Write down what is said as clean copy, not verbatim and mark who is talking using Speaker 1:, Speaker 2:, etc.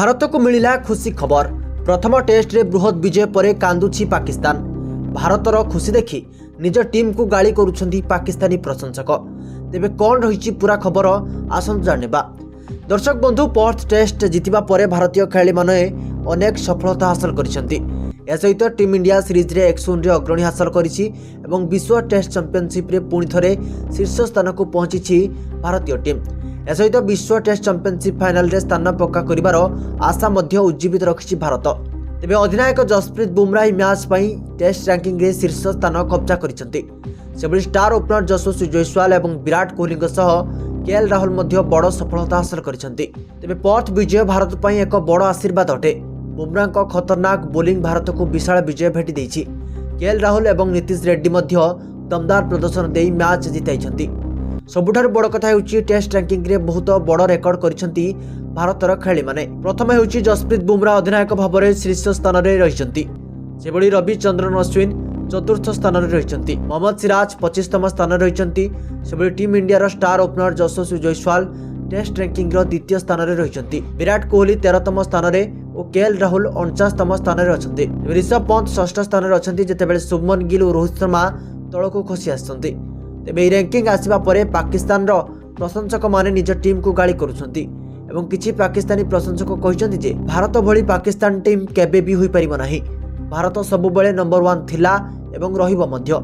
Speaker 1: भारत को मिला खुशी खबर। प्रथम टेस्ट रे बृहत विजय पर कांदुछि पाकिस्तान। भारतर खुशी देखि निज टीम को गाली करुछंती पाकिस्तानी प्रशंसक। तेबे कौन रही पूरा खबर आसंतु जानिबा। दर्शक बंधु, पर्थ टेस्ट जितिबा परे भारतीय खेलाड़ी माने अनेक सफलता हासिल करिसंती। या सहित टीम इंडिया सीरीज रे 1-0 अग्रणी हासिल करिछि एवं विश्व टेस्ट चैंपियनशिप रे पुणी थरे शीर्ष स्थान को पहुंची भारतीय टीम। या सहित विश्व टेस्ट चैंपियनशिप फाइनल रे स्थान पक्का करिवार आशा मध्य उज्जीवित रखिछि भारत। तेबे अधिनायक जसप्रीत बुमराह मैच पई टेस्ट रैंकिंग रे शीर्ष स्थान कब्जा करिसंती। सेबडी स्टार ओपनर यशस्वी जायसवाल एवं विराट कोहली सह केएल राहुल मध्य बड़ सफलता हासिल करिसंती। तेबे पर्थ विजय भारत पई एक बड़ आशीर्वाद अटे। बुमराह को खतरनाक बोलिंग भारत को विशाल विजय भेटी देइछि। केएल राहुल एवं नीतीश रेड्डी मध्य दमदार प्रदर्शन देई मैच जिताइछंती। सबुठार बड़ कथा हेउछि टेस्ट रैंकिंग रे बहुत बड़ रेकर्ड करिसंती भारतर खेलाड़ी माने। प्रथम हेउछि जसप्रीत बुमराह अधिनायक भाव में शीर्ष स्थान रे रहिसंती। सेबडी रविचंद्रन अश्विन चतुर्थ स्थान रे रहिसंती। मोहम्मद सिराज 25तम स्थान रे रहिसंती। सेबडी टीम इंडिया रो स्टार ओपनर यशस्वी जायसवाल टेस्ट रैंकिंग रो द्वितीय स्थान रे रहिसंती। विराट कोहली 13तम स्थान रे और केएल राहुल 49तम स्थान रे अछंती। ऋषभ पंत 6ठ स्थान रे अछंती, जेतेबेले शुभमन गिल और रोहित शर्मा तळको खसी आछंती। तेबे रैंकिंग आसिबा परे पाकिस्तान रो प्रशंसक माने निज टीम को गाली करुछंती एवं किछि पाकिस्तानी प्रशंसक कहिसंती जे भारत भली पाकिस्तान टीम केबे भी होई परिबो नाही। भारत सबुबेले नंबर 1 थिला एवं रहिबो मध्य।